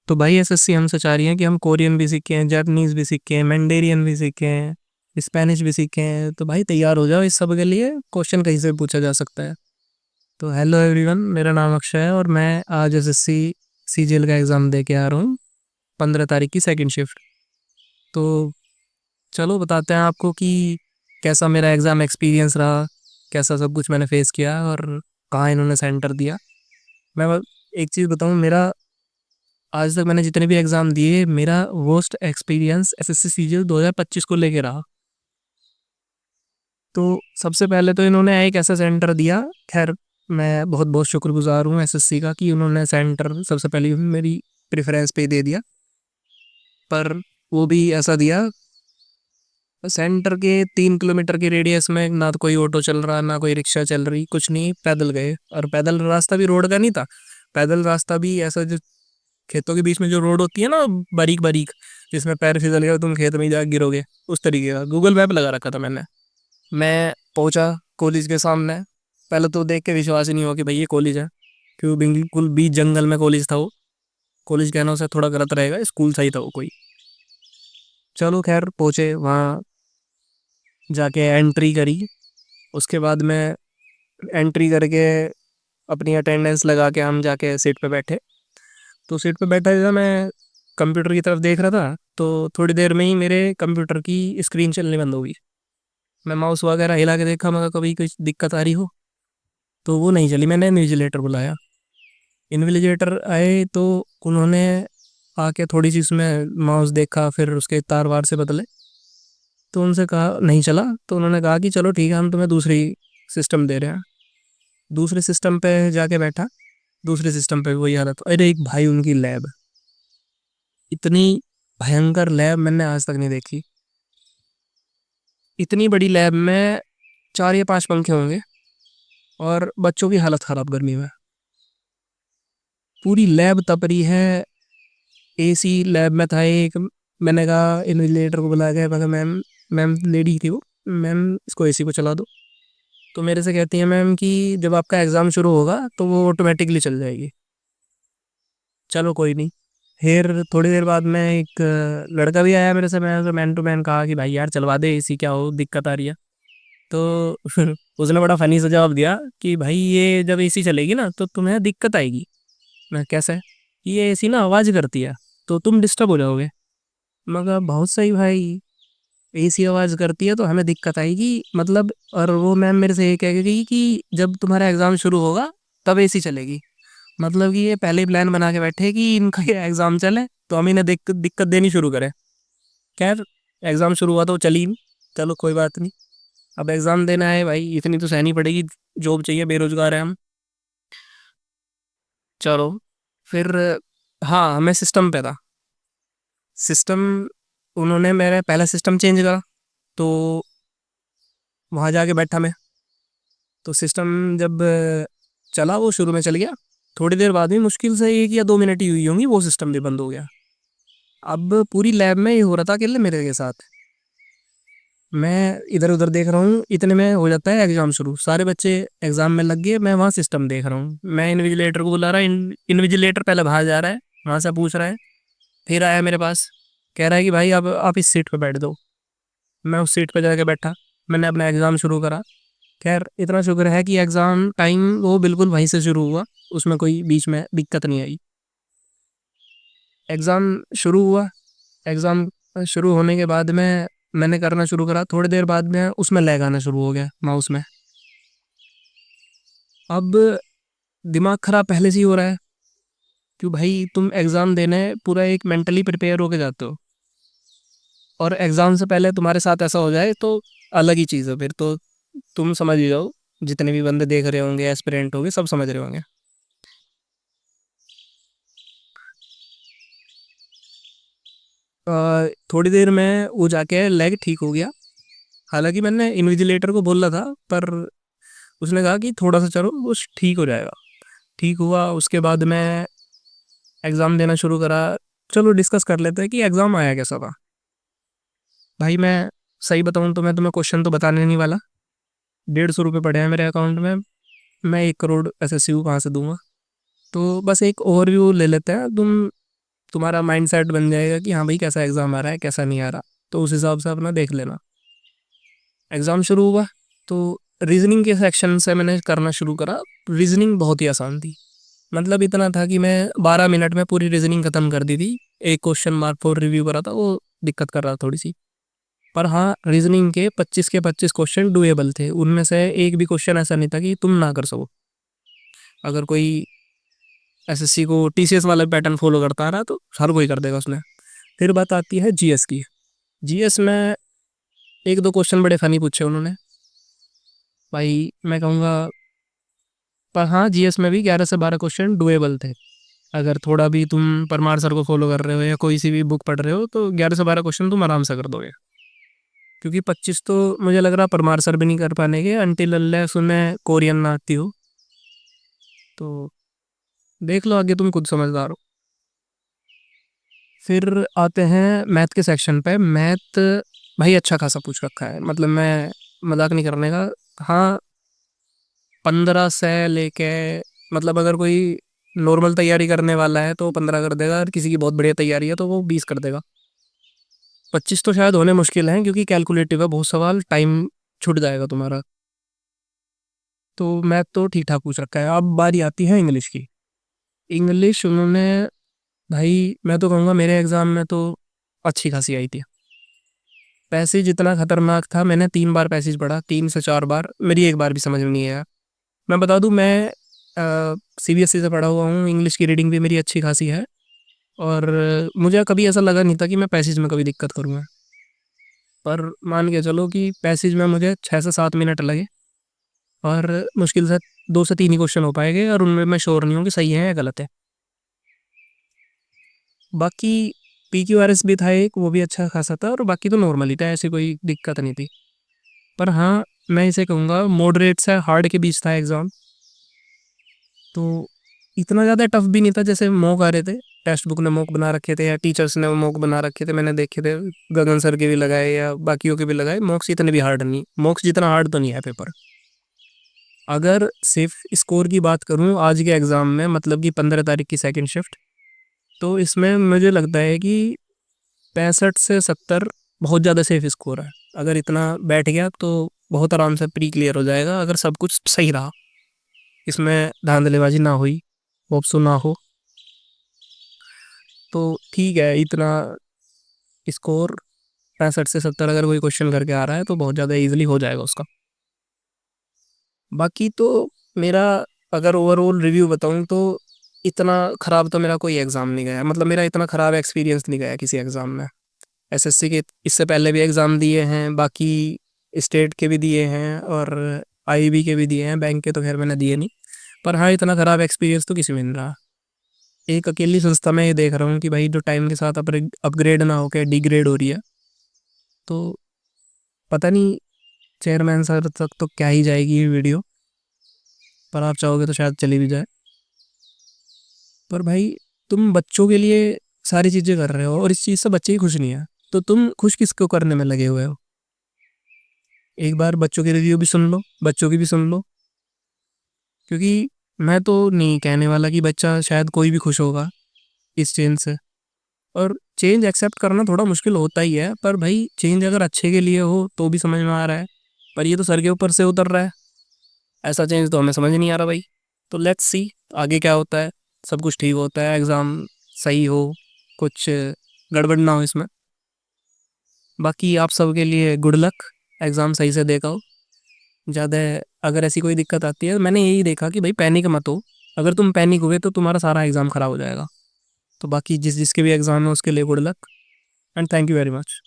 तो भाई एसएससी हमसे चाह रही है कि हम कोरियन भी सीखें, जापानीज भी सीखें, मैंडेरियन भी सीखें, स्पेनिश भी सीखें। तो भाई तैयार हो जाओ, इस सब के लिए क्वेश्चन कहीं से भी पूछा जा सकता है। तो हेलो एवरीवन, मेरा नाम अक्षय है और मैं आज एसएससी सीजीएल का एग्ज़ाम दे के आ रहा हूँ, 15 तारीख की सेकंड शिफ्ट। तो चलो बताते हैं आपको कि कैसा मेरा एग्ज़ाम एक्सपीरियंस रहा, कैसा सब कुछ मैंने फेस किया और कहाँ इन्होंने सेंटर दिया। मैं एक चीज़ बताऊँ, मेरा आज तक मैंने जितने भी एग्ज़ाम दिए, मेरा वर्स्ट एक्सपीरियंस एसएससी सीजीएल 2025 को लेके रहा। तो सबसे पहले तो इन्होंने एक ऐसा सेंटर दिया, खैर मैं बहुत बहुत शुक्रगुजार हूँ एसएससी का कि उन्होंने सेंटर सबसे पहले मेरी प्रेफरेंस पे दे दिया। पर वो भी ऐसा दिया, सेंटर के 3 किलोमीटर के रेडियस में ना तो कोई ऑटो चल रहा, ना कोई रिक्शा चल रही, कुछ नहीं, पैदल गए। और पैदल रास्ता भी रोड का नहीं था, पैदल रास्ता भी ऐसा जो खेतों के बीच में जो रोड होती है ना, बारीक बारीक, जिसमें पैर फिसल गया तुम खेत में ही जा गिरोगे, उस तरीके का गूगल मैप लगा रखा था मैंने। मैं पहुंचा कॉलेज के सामने, पहले तो देख के विश्वास ही नहीं हुआ कि भाई ये कॉलेज है, क्योंकि बिल्कुल बीच जंगल में कॉलेज था वो। कॉलेज कहने से थोड़ा गलत रहेगा, स्कूल सही था वो कोई। चलो खैर पहुंचे वहाँ, जाके एंट्री करी। उसके बाद में एंट्री करके अपनी अटेंडेंस लगा के हम जाके सीट पे बैठे। तो सीट पे बैठा था, मैं कंप्यूटर की तरफ देख रहा था। तो थोड़ी देर में ही मेरे कंप्यूटर की स्क्रीन चलनी बंद हो गई। मैं माउस वगैरह हिला के देखा, मगर कभी कुछ दिक्कत आ रही हो, तो वो नहीं चली। मैंने इन्विजिलेटर बुलाया, इन्विजिलेटर आए तो उन्होंने आके थोड़ी सी उसमें माउस देखा, फिर उसके तार वार से बदले। तो उनसे कहा नहीं चला, तो उन्होंने कहा कि चलो ठीक है, हम तुम्हें दूसरी सिस्टम दे रहे हैं। दूसरे सिस्टम पे जाके बैठा, दूसरे सिस्टम पे भी वही हालत। अरे एक भाई, उनकी लैब, इतनी भयंकर लैब मैंने आज तक नहीं देखी। इतनी बड़ी लैब में 4 या 5 पंखे होंगे और बच्चों की हालत खराब गर्मी में, पूरी लैब तप रही है। एसी लैब में था एक। मैंने कहा इन्विजिलेटर को बुला के, मैंने मैम, मैम लेडी थी वो, मैम इसको एसी को चला दो। तो मेरे से कहती है मैम कि जब आपका एग्ज़ाम शुरू होगा तो वो ऑटोमेटिकली चल जाएगी। चलो कोई नहीं। फिर थोड़ी देर बाद में एक लड़का भी आया मेरे से, मैं तो मैन टू मैन कहा कि भाई यार चलवा दे एसी, क्या हो दिक्कत आ रही है। तो फिर उसने बड़ा फनी सा जवाब दिया कि भाई ये जब एसी चलेगी ना तो तुम्हें दिक्कत आएगी। मैं कैसे? ये एसी ना आवाज़ करती है, तो तुम डिस्टर्ब हो जाओगे। मगर बहुत सही भाई, एसी आवाज़ करती है तो हमें दिक्कत आएगी मतलब। और वो मैम मेरे से ये कह गई कि जब तुम्हारा एग्ज़ाम शुरू होगा तब एसी चलेगी। मतलब कि ये पहले ही प्लान बना के बैठे कि इनका ये एग्ज़ाम चले तो हम इन्हें दिक्कत दिक्कत देनी शुरू करें। खैर एग्ज़ाम शुरू हुआ तो चली, चलो कोई बात नहीं। अब एग्ज़ाम देना है भाई, इतनी तो सहनी पड़ेगी, जॉब चाहिए, बेरोजगार है हम। चलो फिर, हाँ मैं सिस्टम पे था। सिस्टम, उन्होंने मेरा पहला सिस्टम चेंज करा, तो वहाँ जाके बैठा मैं। तो सिस्टम जब चला, वो शुरू में चल गया, थोड़ी देर बाद में मुश्किल से 1 या 2 मिनट ही हुई होंगी, वो सिस्टम भी बंद हो गया। अब पूरी लैब में ये हो रहा था अकेले मेरे के साथ। मैं इधर उधर देख रहा हूँ, इतने में हो जाता है एग्जाम शुरू, सारे बच्चे एग्जाम में लग गए, मैं वहाँ सिस्टम देख रहा हूँ। मैं इन्विजिलेटर को बुला रहा, इन्विजिलेटर पहले बाहर जा रहा है, वहाँ से पूछ रहा है, फिर आया मेरे पास, कह रहा है कि भाई अब आप इस सीट पे बैठ दो। मैं उस सीट पे जाके बैठा, मैंने अपना एग्ज़ाम शुरू करा। खैर इतना शुक्र है कि एग्ज़ाम टाइम वो बिल्कुल वहीं से शुरू हुआ, उसमें कोई बीच में दिक्कत नहीं आई। एग्ज़ाम शुरू हुआ, एग्ज़ाम शुरू होने के बाद में मैंने करना शुरू करा, थोड़ी देर बाद में उसमें लैग आना शुरू हो गया माउस में। अब दिमाग ख़राब पहले से ही हो रहा है, क्यों भाई तुम एग्ज़ाम देने पूरा एक मेंटली प्रिपेयर होके जाते हो, और एग्ज़ाम से पहले तुम्हारे साथ ऐसा हो जाए तो अलग ही चीज़ है फिर तो। तुम समझ ही जाओ, जितने भी बंदे देख रहे होंगे, एस्पिरेंट होंगे, सब समझ रहे होंगे। थोड़ी देर में वो जाके लैग ठीक हो गया। हालांकि मैंने इन्विजिलेटर को बोला था, पर उसने कहा कि थोड़ा सा चलो वो ठीक हो जाएगा। ठीक हुआ, उसके बाद मैं एग्ज़ाम देना शुरू करा। चलो डिस्कस कर लेते हैं कि एग्ज़ाम आया कैसा था। भाई मैं सही बताऊं तो मैं तुम्हें क्वेश्चन तो बताने नहीं वाला, 150 रुपये पड़े हैं मेरे अकाउंट में, मैं 1 करोड़ एसएससी को कहाँ से दूंगा। तो बस एक ओवरव्यू ले लेते हैं। तुम तुम्हारा माइंडसेट बन जाएगा कि हाँ भाई कैसा एग्ज़ाम आ रहा है कैसा नहीं आ रहा, तो उस हिसाब से अपना देख लेना। एग्ज़ाम शुरू हुआ तो रीजनिंग के सेक्शन से मैंने करना शुरू करा। रीजनिंग बहुत ही आसान थी, मतलब इतना था कि मैं 12 मिनट में पूरी रीजनिंग ख़त्म कर दी थी। एक क्वेश्चन मार्क फॉर रिव्यू करा था, वो दिक्कत कर रहा था थोड़ी सी। पर हाँ, रीजनिंग के 25 के 25 क्वेश्चन डुएबल थे, उनमें से एक भी क्वेश्चन ऐसा नहीं था कि तुम ना कर सको। अगर कोई एसएससी को टीसीएस वाला पैटर्न फॉलो करता रहा तो हर कोई कर देगा उसने। फिर बात आती है जीएस की। जीएस में एक दो क्वेश्चन बड़े फनी पूछे उन्होंने, भाई मैं कहूँगा। पर हाँ, जीएस में भी 11 से 12 क्वेश्चन डुएबल थे। अगर थोड़ा भी तुम परमार सर को फॉलो कर रहे हो या कोई सी भी बुक पढ़ रहे हो तो 11 से 12 क्वेश्चन तुम आराम से कर दोगे। क्योंकि 25 तो मुझे लग रहा परमार सर भी नहीं कर पाएंगे अनटिल अनलेस उन्हें कोरियन ना आती हो। तो देख लो आगे, तुम खुद समझदार हो। फिर आते हैं मैथ के सेक्शन पे। मैथ भाई अच्छा खासा पूछ रखा है, मतलब मैं मजाक नहीं करने का। हाँ, 15 से लेके, मतलब अगर कोई नॉर्मल तैयारी करने वाला है तो 15 कर देगा, और किसी की बहुत बढ़िया तैयारी है तो वो 20 कर देगा। 25 तो शायद होने मुश्किल है, क्योंकि कैलकुलेटिव है बहुत सवाल, टाइम छूट जाएगा तुम्हारा। तो मैथ तो ठीक ठाक पूछ रखा है। अब बारी आती है इंग्लिश की। इंग्लिश उन्होंने, भाई मैं तो कहूँगा मेरे एग्ज़ाम में तो अच्छी खासी आई थी। पैसेज जितना खतरनाक था, मैंने 3 बार पैसेज पढ़ा, 3 से 4 बार, मेरी एक बार भी समझ में नहीं आया। मैं बता दूं, मैं सीबीएसई से पढ़ा हुआ हूँ, इंग्लिश की रीडिंग भी मेरी अच्छी खासी है। और मुझे कभी ऐसा लगा नहीं था कि मैं पैसेज में कभी दिक्कत करूँगा। पर मान के चलो कि पैसेज में मुझे 6 से 7 मिनट लगे, और मुश्किल से 2 से 3 ही क्वेश्चन हो पाएंगे, और उनमें मैं श्योर नहीं हूँ कि सही है या गलत है। बाकी PQRS भी था एक, वो भी अच्छा खासा था, और बाकी तो नॉर्मल ही था, ऐसी कोई दिक्कत नहीं थी। पर हाँ, मैं इसे कहूँगा मॉडरेट से हार्ड के बीच था एग्ज़ाम। तो इतना ज़्यादा टफ भी नहीं था जैसे मॉक आ रहे थे, टेक्स्ट बुक ने मॉक बना रखे थे या टीचर्स ने मॉक बना रखे थे, मैंने देखे थे, गगन सर के भी लगाए या बाकियों के भी लगाए। मॉक्स इतने भी हार्ड नहीं, मॉक्स जितना हार्ड तो नहीं है पेपर। अगर सिर्फ स्कोर की बात करूँ आज के एग्ज़ाम में, मतलब कि 15 तारीख की सेकंड शिफ्ट, तो इसमें मुझे लगता है कि 65 से 70 बहुत ज़्यादा सेफ स्कोर है। अगर इतना बैठ गया तो बहुत आराम से प्री क्लियर हो जाएगा, अगर सब कुछ सही रहा, इसमें धांधलेबाजी ना हुई, होप्सो ना हो, तो ठीक है। इतना स्कोर 65 से 70 अगर कोई क्वेश्चन करके आ रहा है तो बहुत ज़्यादा इजीली हो जाएगा उसका। बाकी तो मेरा अगर ओवरऑल रिव्यू बताऊं तो इतना ख़राब तो मेरा कोई एग्ज़ाम नहीं गया, मतलब मेरा इतना ख़राब एक्सपीरियंस नहीं गया किसी एग्ज़ाम में। एसएससी के इससे पहले भी एग्ज़ाम दिए हैं, बाकी स्टेट के भी दिए हैं, और आईबी के भी दिए हैं, बैंक के तो खैर मैंने दिए नहीं। पर हाँ, इतना ख़राब एक्सपीरियंस तो किसी में नहीं रहा। एक अकेली संस्था में ये देख रहा हूँ कि भाई जो टाइम के साथ अपग्रेड ना होकर डिग्रेड हो रही है, तो पता नहीं चेयरमैन सर तक तो क्या ही जाएगी ये वीडियो, पर आप चाहोगे तो शायद चली भी जाए। पर भाई, तुम बच्चों के लिए सारी चीज़ें कर रहे हो और इस चीज़ से बच्चे ही खुश नहीं है, तो तुम खुश किसको करने में लगे हुए हो? एक बार बच्चों की रिव्यू भी सुन लो, बच्चों की भी सुन लो। क्योंकि मैं तो नहीं कहने वाला कि बच्चा शायद कोई भी खुश होगा इस चेंज से, और चेंज एक्सेप्ट करना थोड़ा मुश्किल होता ही है, पर भाई चेंज अगर अच्छे के लिए हो तो भी समझ में आ रहा है। पर ये तो सर के ऊपर से उतर रहा है, ऐसा चेंज तो हमें समझ नहीं आ रहा भाई। तो लेट्स सी आगे क्या होता है। सब कुछ ठीक होता है, एग्ज़ाम सही हो, कुछ गड़बड़ ना हो इसमें। बाकी आप सबके लिए गुड लक, एग्ज़ाम सही से देखा हो। ज़्यादा अगर ऐसी कोई दिक्कत आती है, मैंने यही देखा कि भाई पैनिक मत हो। अगर तुम पैनिक हुए तो तुम्हारा सारा एग्ज़ाम ख़राब हो जाएगा। तो बाकी जिस जिसके भी एग्ज़ाम है उसके लिए good luck, and thank you very much.